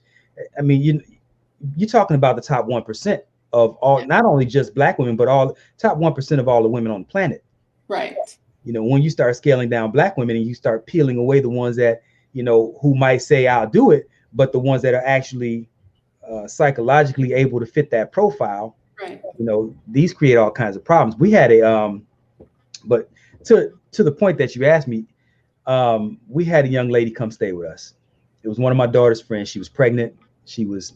I mean, you're talking about the top 1% of all, not only just Black women, but all top 1% of all the women on the planet. Right. When you start scaling down Black women and you start peeling away the ones that, who might say I'll do it, but the ones that are actually psychologically able to fit that profile, right? These create all kinds of problems. We had but to the point that you asked me, we had a young lady come stay with us. It was one of my daughter's friends. She was pregnant. She was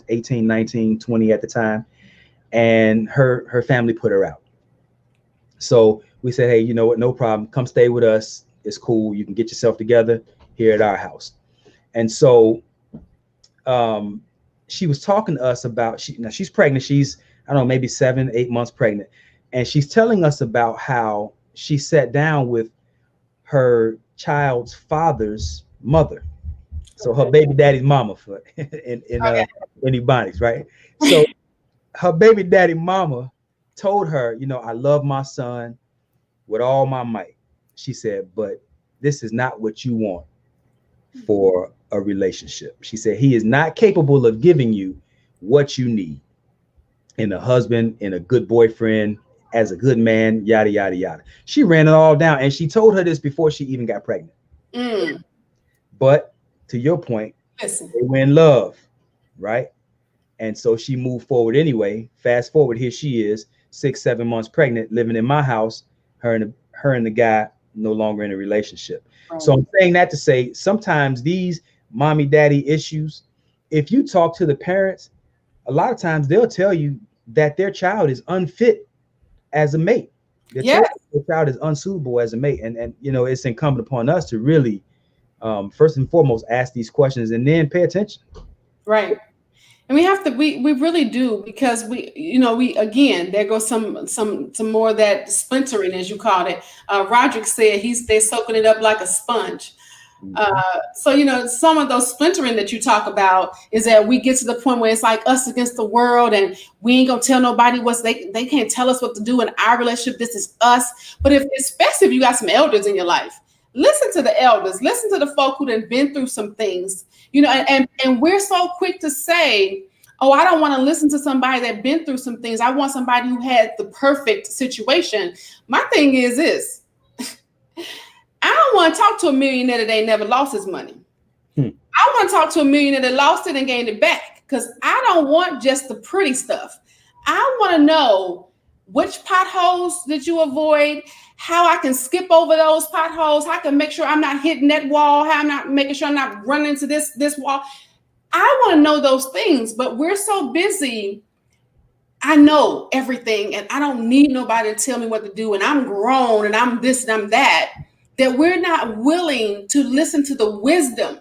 18, 19, 20 at the time, and her family put her out. So we said, hey, you know what? No problem. Come stay with us. It's cool. You can get yourself together here at our house. And so she was talking to us about, she's pregnant. She's, I don't know, maybe 7-8 months pregnant. And she's telling us about how she sat down with her child's father's mother. So her baby daddy's mama in Ebonics, right? So her baby daddy mama told her, I love my son with all my might. She said, but this is not what you want for a relationship. She said he is not capable of giving you what you need in a husband, in a good boyfriend, as a good man, yada, yada, yada. She ran it all down, and she told her this before she even got pregnant. But to your point, Listen. they were in love, right? And so she moved forward anyway. Fast forward, here she is, 6-7 months pregnant, living in my house. Her and the guy no longer in a relationship. Right. So I'm saying that to say sometimes these mommy daddy issues, if you talk to the parents, a lot of times they'll tell you that their child is unfit as a mate. Their child is unsuitable as a mate. And you know, it's incumbent upon us to really first and foremost ask these questions and then pay attention. Right. And we have to, we really do, because we again, there goes some more of that splintering, as you called it. Roderick said they're soaking it up like a sponge. So, some of those splintering that you talk about is that we get to the point where it's like us against the world, and we ain't gonna tell nobody they can't tell us what to do in our relationship. This is us. But especially if you got some elders in your life, listen to the elders, listen to the folk who have been through some things, and we're so quick to say, oh, I don't want to listen to somebody that been through some things. I want somebody who had the perfect situation. My thing is this. I don't want to talk to a millionaire that ain't never lost his money. I want to talk to a millionaire that lost it and gained it back, because I don't want just the pretty stuff. I want to know which potholes did you avoid, how I can skip over those potholes, how I can make sure I'm not hitting that wall, how I'm not making sure I'm not running into this wall. I want to know those things, but we're so busy. I know everything, and I don't need nobody to tell me what to do, and I'm grown, and I'm this, and I'm that we're not willing to listen to the wisdom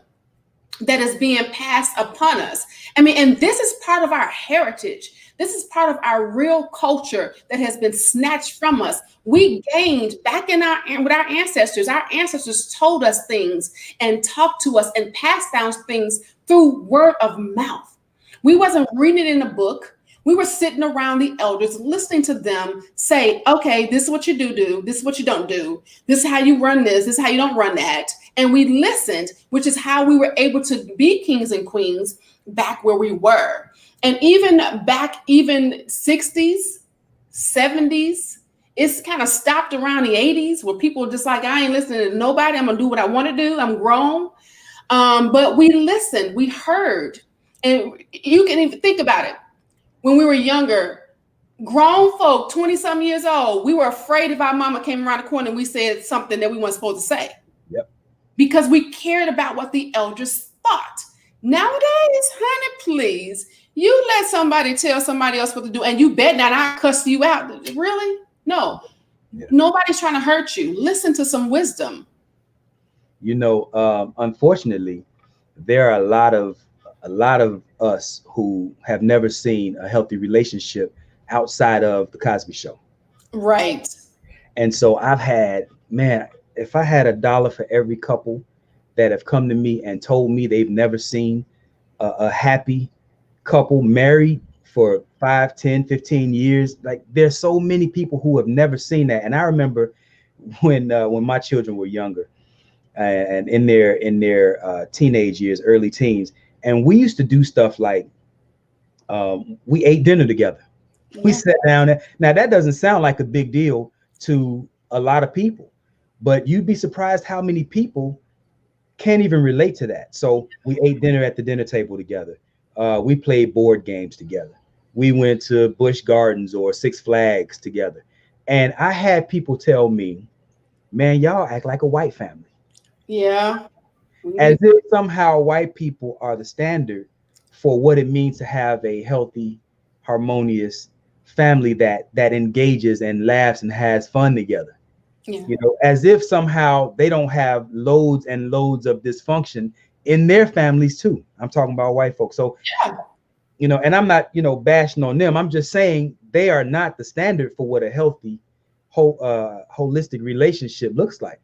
that is being passed upon us. I mean, and this is part of our heritage. This is part of our real culture that has been snatched from us. We gained back with our ancestors. Our ancestors told us things and talked to us and passed down things through word of mouth. We wasn't reading it in a book. We were sitting around the elders, listening to them say, okay, this is what you do. This is what you don't do. This is how you run this. This is how you don't run that. And we listened, which is how we were able to be kings and queens back where we were. And even 60s, 70s, it's kind of stopped around the 80s, where people were just like, I ain't listening to nobody. I'm going to do what I want to do. I'm grown. But we listened, we heard, and you can even think about it. When we were younger, grown folk, 20-some years old, we were afraid if our mama came around the corner and we said something that we weren't supposed to say. Yep. Because we cared about what the elders thought. Nowadays, honey, please, you let somebody tell somebody else what to do, and you bet not I cuss you out. Really? No. Yeah. Nobody's trying to hurt you. Listen to some wisdom. Unfortunately, there are a lot of us who have never seen a healthy relationship outside of the Cosby Show. Right. And so if I had $1 for every couple that have come to me and told me they've never seen a happy couple married for 5, 10, 15 years, like there's so many people who have never seen that. And I remember when my children were younger and in their teenage years, early teens, and we used to do stuff like we ate dinner together. Yeah. We sat down there. Now that doesn't sound like a big deal to a lot of people, but you'd be surprised how many people can't even relate to that. So we ate dinner at the dinner table together. We played board games together. We went to Busch Gardens or Six Flags together. And I had people tell me, man, y'all act like a white family. Yeah. As if somehow white people are the standard for what it means to have a healthy, harmonious family that engages and laughs and has fun together. Yeah. As if somehow they don't have loads and loads of dysfunction in their families too. I'm talking about white folks. So, yeah. And I'm not, bashing on them. I'm just saying they are not the standard for what a healthy, holistic relationship looks like.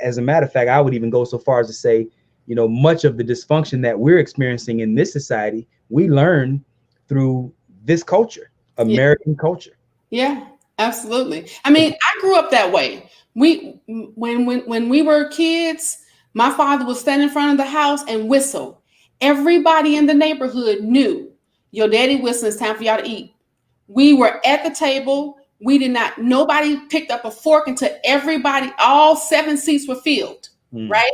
As a matter of fact, I would even go so far as to say, much of the dysfunction that we're experiencing in this society, we learn through this culture, American culture. Yeah, absolutely. I mean, I grew up that way. When we were kids, My father would stand in front of the house and whistle. Everybody in the neighborhood knew your daddy whistling, it's time for y'all to eat. We were at the table. We did not, nobody picked up a fork until everybody, all 7 seats were filled, right?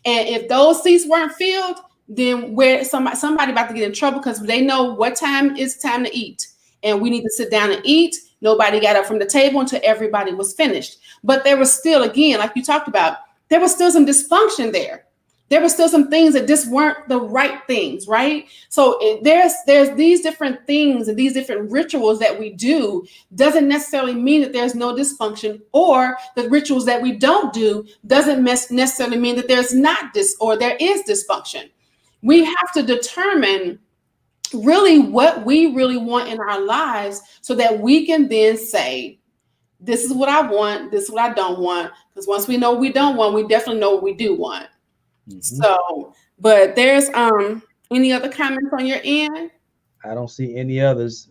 And if those seats weren't filled, then where somebody about to get in trouble because they know what time it's time to eat. And we need to sit down and eat. Nobody got up from the table until everybody was finished. But there was still, again, like you talked about, there was still some dysfunction there. There were still some things that just weren't the right things, right? So there's these different things and these different rituals that we do doesn't necessarily mean that there's no dysfunction, or the rituals that we don't do doesn't necessarily mean that there's not or there is dysfunction. We have to determine really what we really want in our lives so that we can then say, this is what I want, this is what I don't want. Because once we know what we don't want, we definitely know what we do want. So, but there's any other comments on your end? I don't see any others.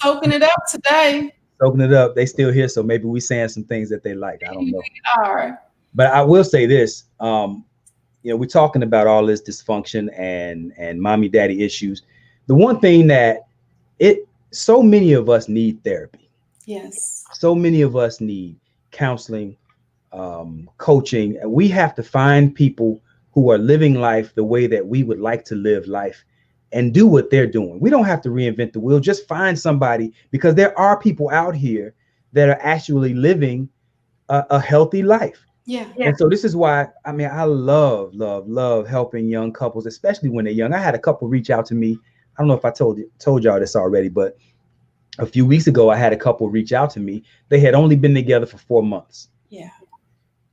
Soaking it up today. Soaking it up. They still here, so maybe we saying some things that they like. I don't know. We are. But I will say this. We're talking about all this dysfunction and mommy daddy issues. The one thing that so many of us need therapy. Yes. So many of us need counseling, coaching. And we have to find people who are living life the way that we would like to live life and do what they're doing. We don't have to reinvent the wheel. Just find somebody, because there are people out here that are actually living a healthy life. Yeah. And so this is why, I mean, I love helping young couples, especially when they're young. I had a couple reach out to me. I don't know if I told y'all this already, but a few weeks ago, I had a couple reach out to me. They had only been together for 4 months. Yeah.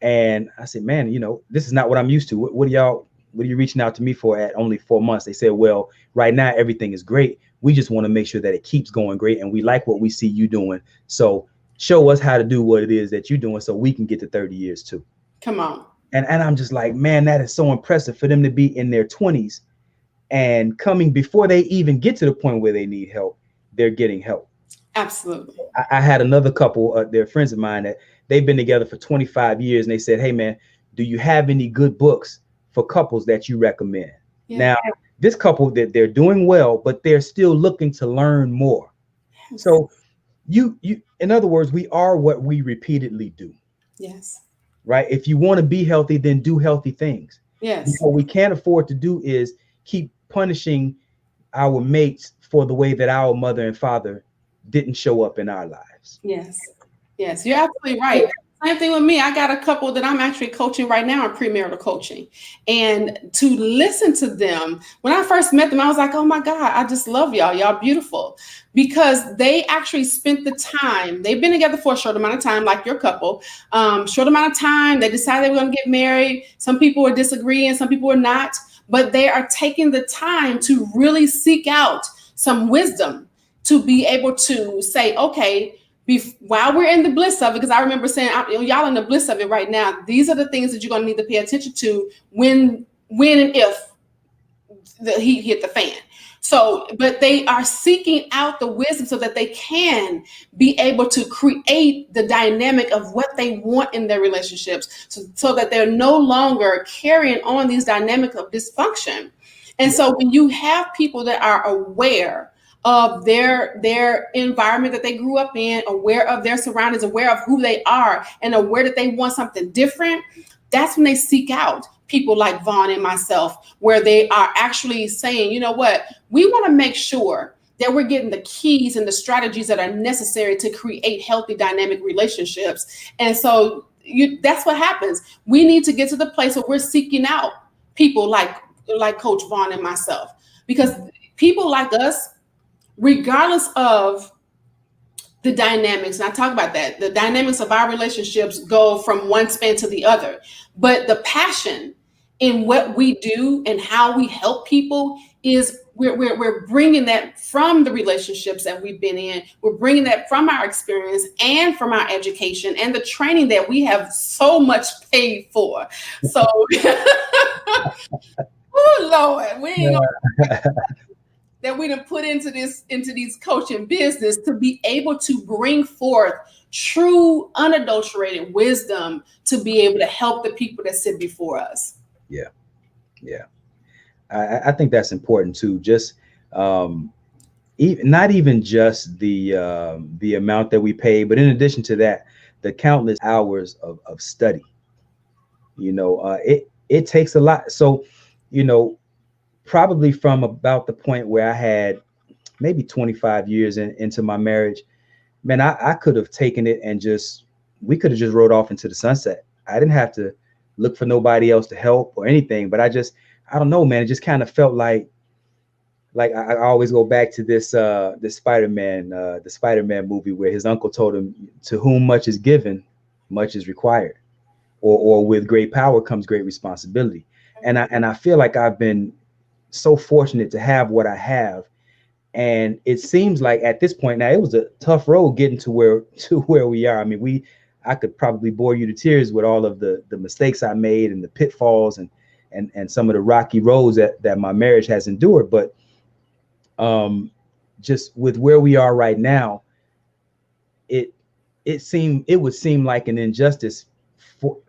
And I said, man, this is not what I'm used to. What are you reaching out to me for at only 4 months? They said, well, right now, everything is great. We just want to make sure that it keeps going great. And we like what we see you doing. So show us how to do what it is that you're doing so we can get to 30 years too. Come on. And I'm just like, man, that is so impressive for them to be in their 20s and coming before they even get to the point where they need help, they're getting help. Absolutely. I had another couple, they're friends of mine, that they've been together for 25 years. And they said, hey, man, do you have any good books for couples that you recommend? Yeah. Now, this couple, that they're doing well, but they're still looking to learn more. Yes. So you, in other words, we are what we repeatedly do. Yes. Right. If you want to be healthy, then do healthy things. Yes. What we can't afford to do is keep punishing our mates for the way that our mother and father didn't show up in our lives. Yes. Yes, you're absolutely right. Same thing with me. I got a couple that I'm actually coaching right now in premarital coaching. And to listen to them, when I first met them, I was like, oh my God, I just love y'all. Y'all beautiful. Because they actually spent the time. They've been together for a short amount of time, like your couple. Short amount of time. They decided they were going to get married. Some people were disagreeing. Some people were not. But they are taking the time to really seek out some wisdom to be able to say, okay, while we're in the bliss of it, because I remember saying, y'all in the bliss of it right now, these are the things that you're going to need to pay attention to when and if the heat hit the fan. So, but they are seeking out the wisdom so that they can be able to create the dynamic of what they want in their relationships, so that they're no longer carrying on these dynamics of dysfunction. And so when you have people that are aware of their environment that they grew up in, aware of their surroundings, aware of who they are, and aware that they want something different, that's when they seek out people like Vaun and myself, where they are actually saying, you know what, we want to make sure that we're getting the keys and the strategies that are necessary to create healthy dynamic relationships. And so that's what happens. We need to get to the place where we're seeking out people like Coach Vaun and myself, because people like us, regardless of the dynamics, and I talk about that, the dynamics of our relationships go from one span to the other, but the passion in what we do and how we help people is we're bringing that from the relationships that we've been in. We're bringing that from our experience and from our education and the training that we have so much paid for. So, oh Lord, we ain't gonna that we done put into these coaching business to be able to bring forth true unadulterated wisdom to be able to help the people that sit before us. Yeah. Yeah. I think that's important too. Just not even just the amount that we pay, but in addition to that, the countless hours of study. It takes a lot. So, you know, probably from about the point where I had maybe 25 years into my marriage, man, I could have taken it and we could have just rode off into the sunset. I didn't have to look for nobody else to help or anything, but I don't know, man. It just kind of felt like I always go back to this Spider-Man movie where his uncle told him, to whom much is given, much is required, or with great power comes great responsibility. And I feel like I've been so fortunate to have what I have. And it seems like at this point now, it was a tough road getting to where we are. I mean, I could probably bore you to tears with all of the mistakes I made and the pitfalls and some of the rocky roads that my marriage has endured. But just with where we are right now, it would seem like an injustice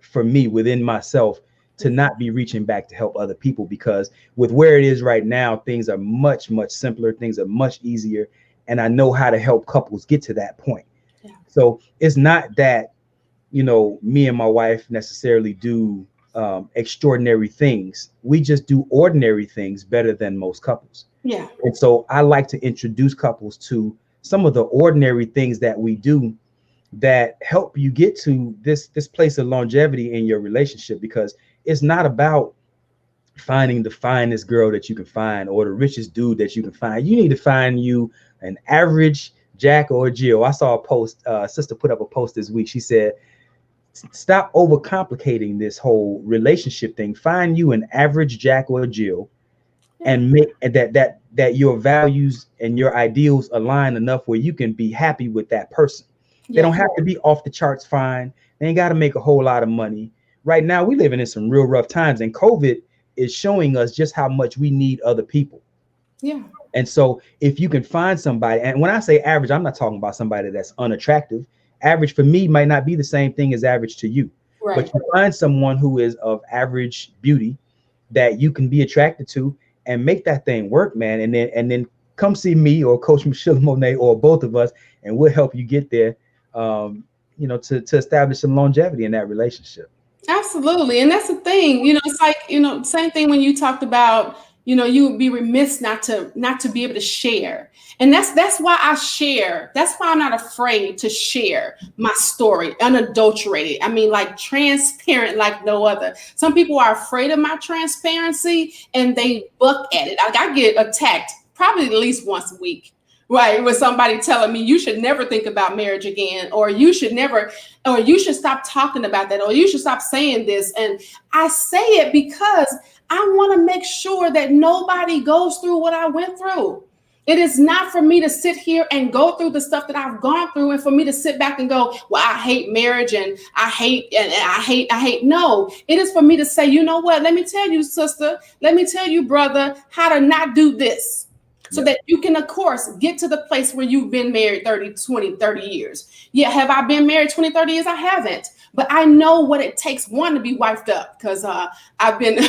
for me within myself to not be reaching back to help other people, because with where it is right now, things are much, much simpler, things are much easier, and I know how to help couples get to that point. Yeah. So it's not that, me and my wife necessarily do extraordinary things. We just do ordinary things better than most couples. Yeah. And so I like to introduce couples to some of the ordinary things that we do that help you get to this place of longevity in your relationship, because it's not about finding the finest girl that you can find or the richest dude that you can find. You need to find you an average Jack or Jill. I saw a post, sister put up a post this week. She said, stop overcomplicating this whole relationship thing. Find you an average Jack or Jill, and make that your values and your ideals align enough where you can be happy with that person. They don't have to be off the charts fine. They ain't got to make a whole lot of money. Right now, we're living in some real rough times, and COVID is showing us just how much we need other people. Yeah. And so if you can find somebody, and when I say average, I'm not talking about somebody that's unattractive. Average for me might not be the same thing as average to you. Right. But you find someone who is of average beauty that you can be attracted to and make that thing work, man. And then come see me or Coach Michelamonè or both of us, and we'll help you get there, to establish some longevity in that relationship. Absolutely. And that's the thing, it's like, same thing when you talked about, you would be remiss not to be able to share. And that's why I share. That's why I'm not afraid to share my story unadulterated. I mean, like transparent, like no other. Some people are afraid of my transparency and they buck at it. Like I get attacked probably at least once a week. Right, with somebody telling me you should never think about marriage again, or you should stop talking about that, or you should stop saying this. And I say it because I want to make sure that nobody goes through what I went through. It is not for me to sit here and go through the stuff that I've gone through and for me to sit back and go, well, I hate marriage and I hate. No, it is for me to say, you know what? Let me tell you, sister, let me tell you, brother, how to not do this. So that you can, of course, get to the place where you've been married 30, 20, 30 years. Yeah, have I been married 20, 30 years? I haven't. But I know what it takes, one, to be wifed up, because I've been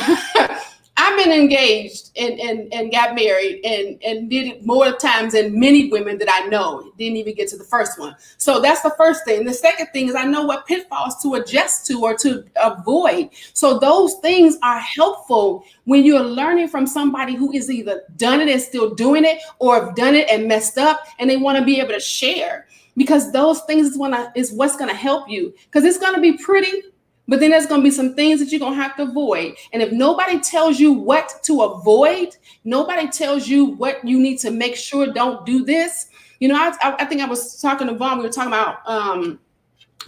I've been engaged and got married and did it more times than many women that I know. Didn't even get to the first one. So that's the first thing. The second thing is I know what pitfalls to adjust to or to avoid. So those things are helpful when you're learning from somebody who is either done it and still doing it, or have done it and messed up, and they want to be able to share, because those things is what's going to help you, because it's going to be pretty. But then there's going to be some things that you're going to have to avoid. And if nobody tells you what to avoid, nobody tells you what you need to make sure don't do this. I think I was talking to Vaun. We were talking about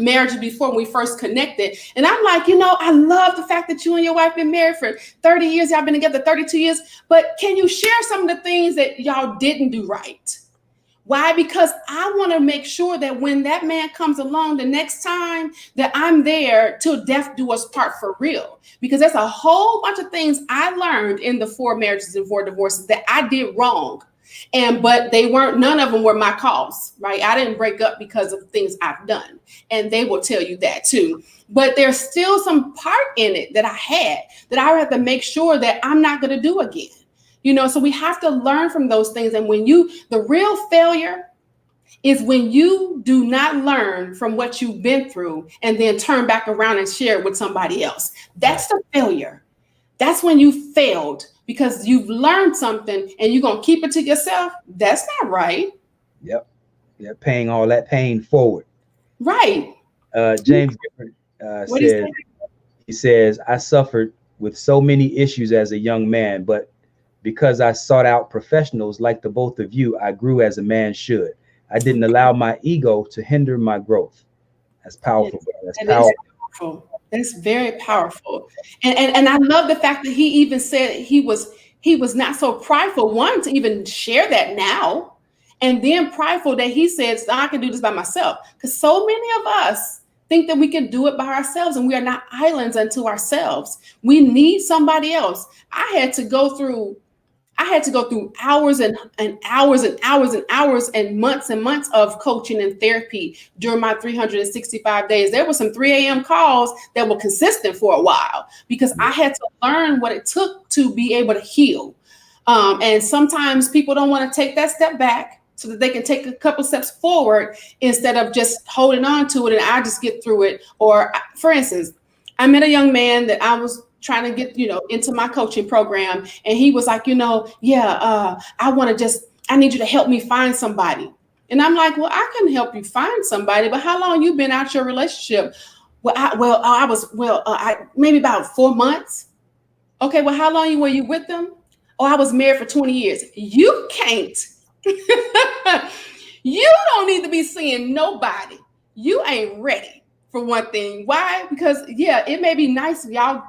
marriage before when we first connected. And I'm like, I love the fact that you and your wife been married for 30 years. Y'all been together 32 years. But can you share some of the things that y'all didn't do right? Why? Because I want to make sure that when that man comes along the next time, that I'm there till death do us part for real. Because there's a whole bunch of things I learned in the 4 marriages and 4 divorces that I did wrong. But none of them were my cause, right? I didn't break up because of things I've done. And they will tell you that too. But there's still some part in it that I have to make sure that I'm not going to do again. So we have to learn from those things. And the real failure is when you do not learn from what you've been through and then turn back around and share it with somebody else. That's the failure. That's when you failed, because you've learned something and you're going to keep it to yourself. That's not right. Yep. Paying all that pain forward. Right. James says, he says, I suffered with so many issues as a young man, but because I sought out professionals like the both of you, I grew as a man should. I didn't allow my ego to hinder my growth. That's powerful. That's powerful. That's very powerful. And I love the fact that he even said he was not so prideful, one, to even share that now, and then prideful that he says, I can do this by myself. Because so many of us think that we can do it by ourselves, and we are not islands unto ourselves. We need somebody else. I had to go through hours and hours and hours and hours and months of coaching and therapy during my 365 days. There were some 3 a.m. calls that were consistent for a while, because I had to learn what it took to be able to heal. And sometimes people don't want to take that step back so that they can take a couple steps forward instead of just holding on to it and I just get through it. Or, for instance, I met a young man that I was trying to get, into my coaching program. And he was like, I need you to help me find somebody. And I'm like, well, I can help you find somebody, but how long you been out your relationship? Maybe about 4 months. Okay. Well, how long were you with them? Oh, I was married for 20 years. You can't. You don't need to be seeing nobody. You ain't ready. For one thing. Why? Because it may be nice y'all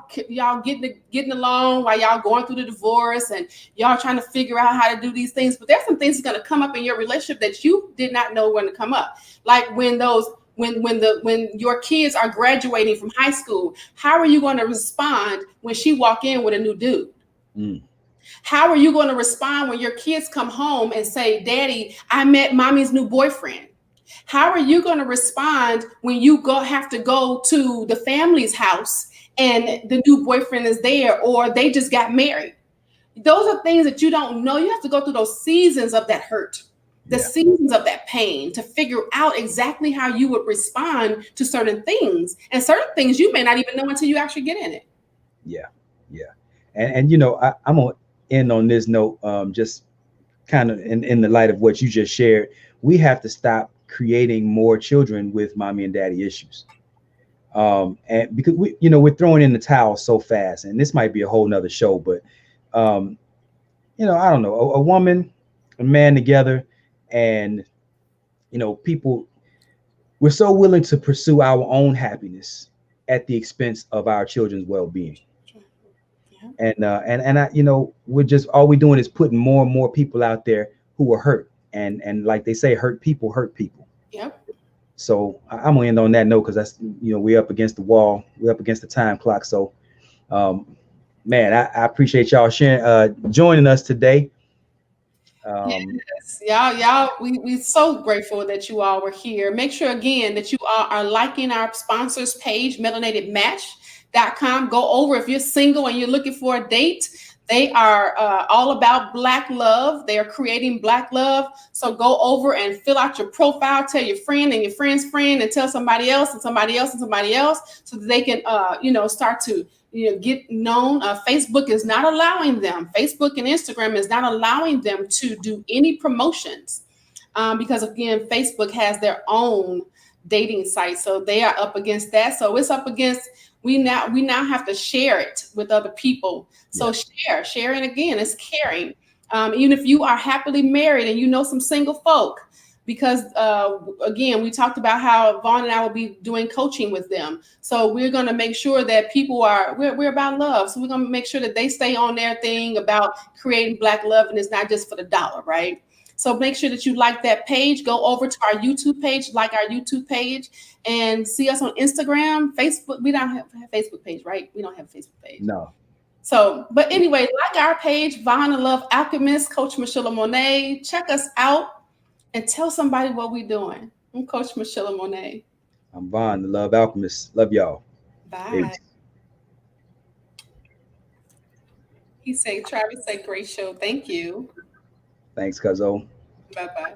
getting along while y'all going through the divorce and y'all trying to figure out how to do these things. But there's some things that's going to come up in your relationship that you did not know when to come up. Like when your kids are graduating from high school, how are you going to respond when she walk in with a new dude? Mm. How are you going to respond when your kids come home and say, Daddy, I met mommy's new boyfriend? How are you going to respond when you have to go to the family's house and the new boyfriend is there, or they just got married? Those are things that you don't know. You have to go through those seasons of that hurt, the seasons of that pain, to figure out exactly how you would respond to certain things. And certain things you may not even know until you actually get in it. Yeah. And I'm going to end on this note, just kind of in the light of what you just shared. We have to stop creating more children with mommy and daddy issues. And because we're throwing in the towel so fast, and this might be a whole nother show, but I don't know, a woman, a man together, and people, we're so willing to pursue our own happiness at the expense of our children's well-being. And we're just, all we're doing is putting more and more people out there who are hurt. And like they say, hurt people hurt people. Yep. So I'm gonna end on that note, because that's, we're up against the wall, we're up against the time clock. So, man, I appreciate y'all sharing, joining us today. Yes, y'all, we're so grateful that you all were here. Make sure again that you all are liking our sponsors page, melanatedmatch.com. Go over if you're single and you're looking for a date. They are all about Black love. They are creating Black love. So go over and fill out your profile, tell your friend and your friend's friend, and tell somebody else and somebody else and somebody else, so that they can, start to, get known. Facebook is not allowing them. Facebook and Instagram is not allowing them to do any promotions because, again, Facebook has their own dating site. So they are up against that. So it's up against, we now have to share it with other people. So sharing again is caring. Even if you are happily married and you know some single folk, because again, we talked about how Vaun and I will be doing coaching with them. So we're going to make sure that people we're about love. So we're going to make sure that they stay on their thing about creating Black love, and it's not just for the dollar, right? So make sure that you like that page. Go over to our YouTube page, like our YouTube page, and see us on Instagram, Facebook. We don't have a Facebook page, right? We don't have a Facebook page. No. So, but anyway, like our page, Vaun and Love Alchemist, Coach Michelamonè. Check us out and tell somebody what we're doing. I'm Coach Michelamonè. I'm Vaun, the Love Alchemist. Love y'all. Bye. Peace. Travis said, great show. Thank you. Thanks, Cuzzo. Bye-bye.